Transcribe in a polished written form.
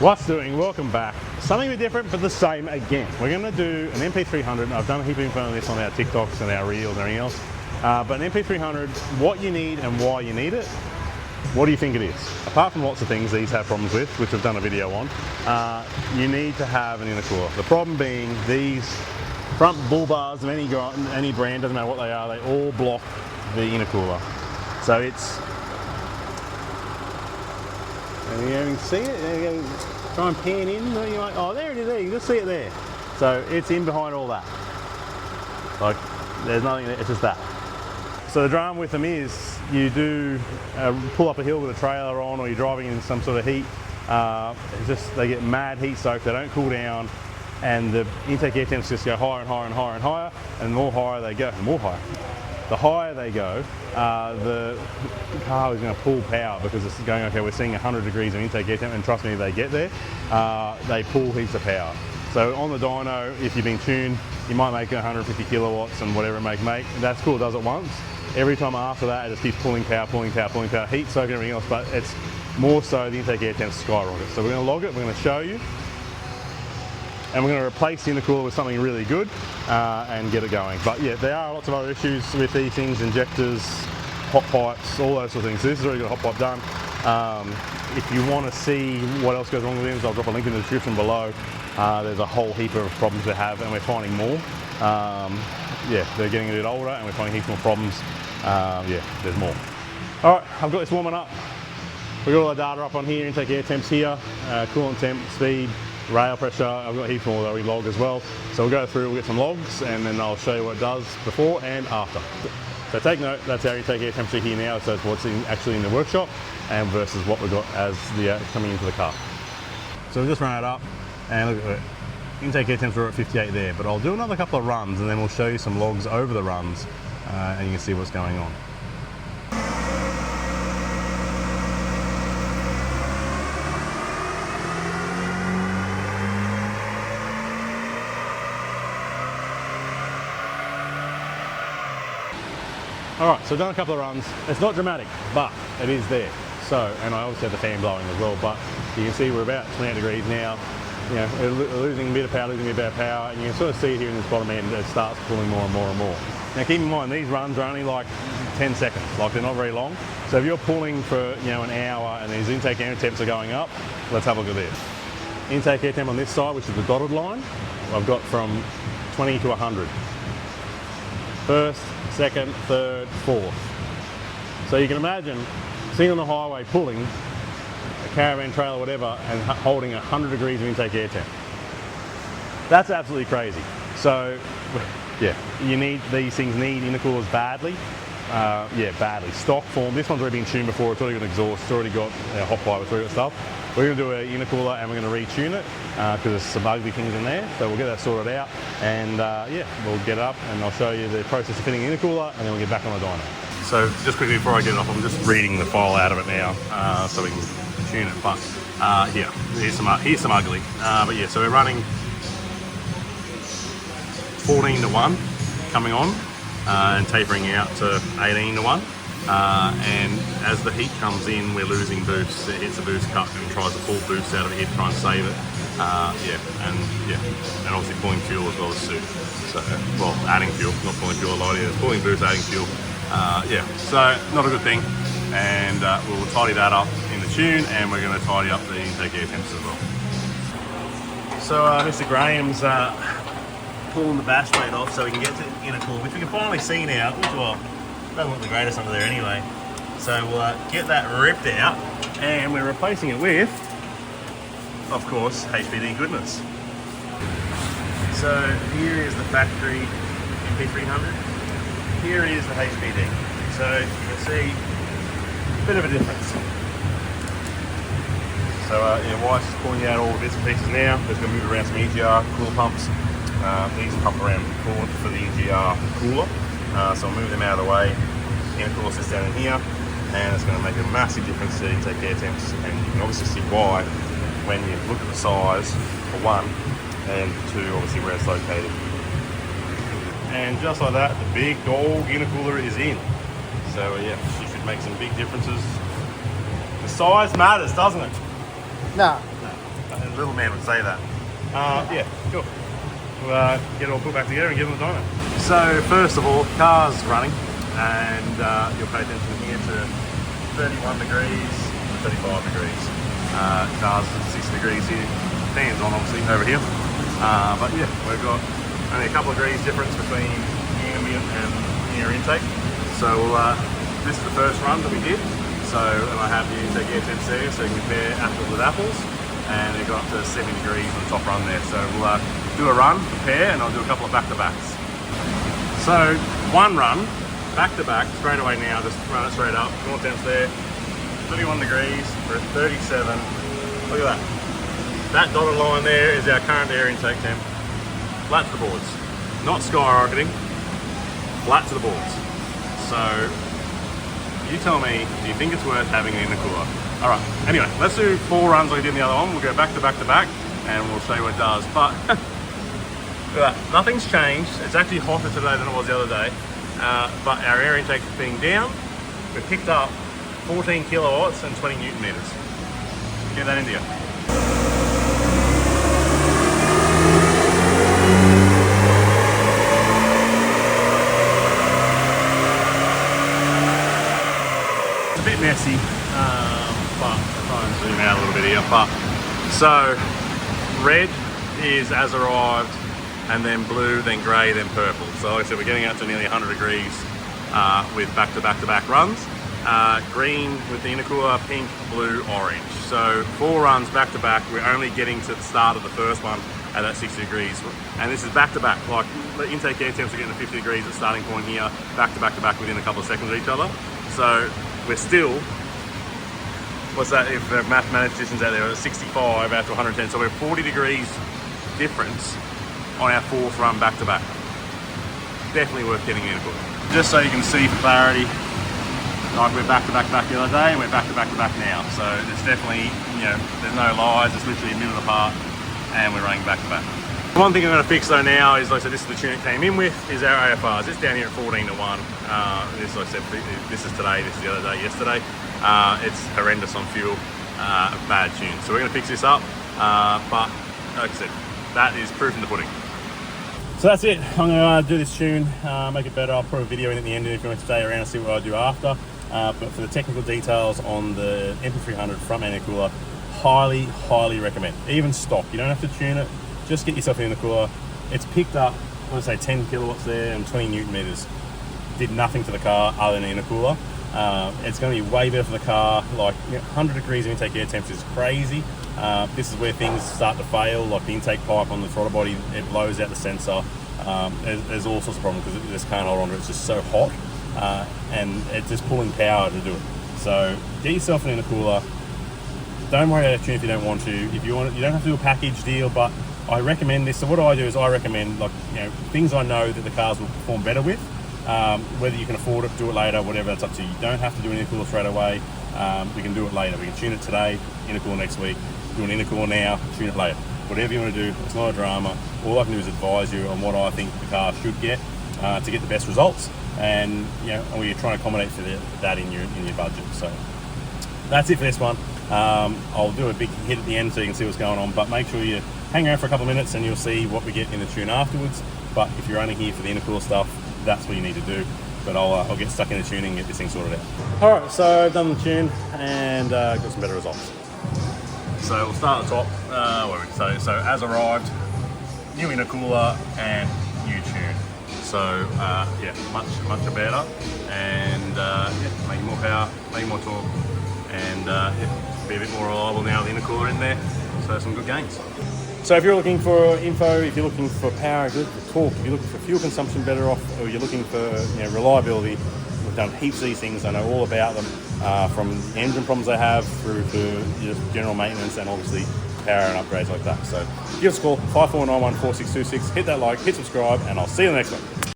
What's doing? Welcome back. Something a bit different but the same again. We're going to do an NP300. I've done a heap of info on this on our TikToks and our Reels and everything else. But an NP300, what you need and why you need it. What do you think it is? Apart from lots of things these have problems with, which I've done a video on, you need to have an intercooler. The problem being these front bull bars of any brand, doesn't matter what they are, they all block the intercooler. So it's, and you can see it, there you go, try and pan in, you're like, oh there it is, there, you can just see it there. So it's in behind all that. Like, there's nothing there, it's just that. So the drama with them is, you do pull up a hill with a trailer on, or you're driving in some sort of heat, it's just, they get mad heat soaked, they don't cool down, and the intake air temps just go higher and higher and higher and higher, and the more higher they go, the higher they go, the car is going to pull power because it's going, okay, we're seeing 100 degrees of intake air temp, and trust me, they get there, they pull heaps of power. So on the dyno, if you've been tuned, you might make 150 kilowatts and whatever it may make. That's cool, it does it once. Every time after that, it just keeps pulling power, heat soaking everything else, but it's more so the intake air temps skyrocket. So we're going to log it, we're going to show you, and we're going to replace the intercooler with something really good and get it going. But yeah, there are lots of other issues with these things, injectors, hot pipes, all those sort of things. So this has already got a hot pipe done. If you want to see what else goes wrong with them, I'll drop a link in the description below. There's a whole heap of problems they have, and we're finding more. Yeah, they're getting a bit older and we're finding heaps more problems. Yeah, there's more. All right, I've got this warming up. We've got all the data up on here, intake air temps here, coolant temp, speed, rail pressure. I've got heaps more that we log as well. So we'll go through, we'll get some logs, and then I'll show you what it does before and after. So take note, that's our intake air temperature here now, so it's what's actually in the workshop and versus what we've got as the coming into the car. So we'll just run it up and look at it. Intake air temps are at 58 there, but I'll do another couple of runs and then we'll show you some logs over the runs and you can see what's going on. Alright, so I've done a couple of runs. It's not dramatic, but it is there. So, and I obviously have the fan blowing as well, but you can see we're about 28 degrees now. You know, we're losing a bit of power, and you can sort of see here in this bottom end, it starts pulling more and more and more. Now keep in mind, these runs are only like 10 seconds, like they're not very long. So if you're pulling for, you know, an hour and these intake air temps are going up, let's have a look at this. Intake air temp on this side, which is the dotted line, I've got from 20 to 100. First, second, third, fourth. So you can imagine sitting on the highway pulling a caravan trailer or whatever and holding 100 degrees of intake air temp. That's absolutely crazy. So yeah, these things need intercoolers badly. Yeah, badly. Stock form, this one's already been tuned before, it's already got exhaust, it's already got a hot pipe, it's already got stuff. We're going to do an intercooler and we're going to retune it because there's some ugly things in there. So we'll get that sorted out and yeah, we'll get it up and I'll show you the process of fitting the intercooler and then we'll get back on the dyno. So just quickly before I get it off, I'm just reading the file out of it now so we can tune it. But yeah, here's some ugly. But yeah, so we're running 14 to 1 coming on and tapering out to 18 to 1. And as the heat comes in, we're losing boost. It hits a boost cut and tries to pull boost out of it, try and save it. Yeah, and obviously pulling fuel as well as suit. So, well, adding fuel, not pulling fuel a lot here. It's pulling boost, adding fuel. Yeah, so not a good thing. And we'll tidy that up in the tune, and we're going to tidy up the intake air temps as well. So Mr. Graham's pulling the bash plate off so we can get to intercooler, which we can finally see now, which well, doesn't look the greatest under there anyway. So we'll get that ripped out and we're replacing it with, of course, HPD goodness. So here is the factory NP300. Here is the HPD. So you can see a bit of a difference. So yeah, Weiss is pulling out all the bits and pieces now. There's going to move around some EGR cooler pumps. These pump around coolant for the EGR cooler. So I'll move them out of the way. The intercooler sits down in here, and it's going to make a massive difference to intake air temps. And you can obviously see why when you look at the size, for one, and two, obviously where it's located. And just like that, the big dog intercooler is in. So yeah, you should make some big differences. The size matters, doesn't it? No. No. little man would say that. Yeah, cool. We'll get it all put back together and give them a dyno. So first of all, car's running, and you'll pay attention here to 31 degrees, 35 degrees. Car's 60 degrees here. Fans on obviously over here. But yeah, we've got only a couple of degrees difference between ambient and air intake. So this is the first run that we did. So I have the intake air temps there, so you can compare apples with apples. And it got up to 70 degrees on the top run there. So we'll do a run, compare, and I'll do a couple of back-to-backs. So one run, back-to-back, straight away now, just run it straight up. More temps there, 31 degrees, we're at 37. Look at that. That dotted line there is our current air intake temp. Flat to the boards. Not skyrocketing, flat to the boards. So you tell me, do you think it's worth having an intercooler? All right, anyway, let's do 4 runs like we did in the other one. We'll go back to back to back and we'll show you what it does. But look at that, nothing's changed. It's actually hotter today than it was the other day. But our air intake is being down. We've picked up 14 kilowatts and 20 Newton meters. Get that into you. It's a bit messy. But I'll try and zoom out a little bit here. But so red is as arrived, and then blue, then grey, then purple. So like I said, we're getting out to nearly 100 degrees with back-to-back runs. Green with the intercooler, pink, blue, orange. So 4 runs back-to-back. We're only getting to the start of the first one at that 60 degrees. And this is back-to-back. Like the intake air temps are getting to 50 degrees at the starting point here, back-to-back within a couple of seconds of each other. So we're still, what's that, if mathematicians out there, are 65 out to 110, so we're 40 degrees difference on our 4th run back-to-back. Definitely worth getting in a book. Just so you can see for clarity, like we're back-to-back the other day, and we're back-to-back now. So it's definitely, you know, there's no lies, it's literally a minute apart, and we're running back-to-back. One thing I'm going to fix though now is, like I said, this is the tune it came in with, is our AFRs. It's down here at 14 to 1. This, like I said, this is today, this is the other day, yesterday. It's horrendous on fuel, bad tune. So we're going to fix this up, but like I said, that is proof in the pudding. So that's it. I'm going to do this tune, make it better. I'll put a video in at the end if you want to stay around and see what I do after. But for the technical details on the NP300 front intercooler, highly recommend. Even stock, you don't have to tune it. Just get yourself an intercooler. It's picked up, I want to say 10 kilowatts there and 20 Newton meters. Did nothing to the car other than an intercooler. It's going to be way better for the car. Like 100 degrees of intake air temps is crazy. This is where things start to fail, like the intake pipe on the throttle body, it blows out the sensor. There's all sorts of problems because it just can't hold on to it. It's just so hot, and it's just pulling power to do it. So get yourself an intercooler. Don't worry about a tune if you don't want to. If you want it, you don't have to do a package deal, but I recommend this. So what I do is I recommend, like, you know, things I know that the cars will perform better with. Whether you can afford it, do it later, whatever, that's up to you. You don't have to do an intercooler straight away. We can do it later. We can tune it today, intercooler next week, do an intercooler now, tune it later. Whatever you want to do, it's not a drama. All I can do is advise you on what I think the car should get to get the best results, and you know, we're trying to accommodate for that in your budget. So that's it for this one. I'll do a big hit at the end so you can see what's going on, but make sure you hang around for a couple of minutes and you'll see what we get in the tune afterwards. But if you're only here for the intercooler stuff, that's what you need to do. But I'll get stuck in the tuning and get this thing sorted out. All right, so I've done the tune and got some better results. So we'll start at the top. So as arrived, new intercooler and new tune. So yeah, much better, and yeah, making more power, making more torque, and yeah, be a bit more reliable now with the intercooler in there. So some good gains. So if you're looking for info, if you're looking for power, if you're looking for torque, if you're looking for fuel consumption better off, or you're looking for, you know, reliability, we've done heaps of these things. I know all about them, from the engine problems they have through to just general maintenance and obviously power and upgrades like that. So give us a call, 5491 4626, hit that like, hit subscribe, and I'll see you in the next one.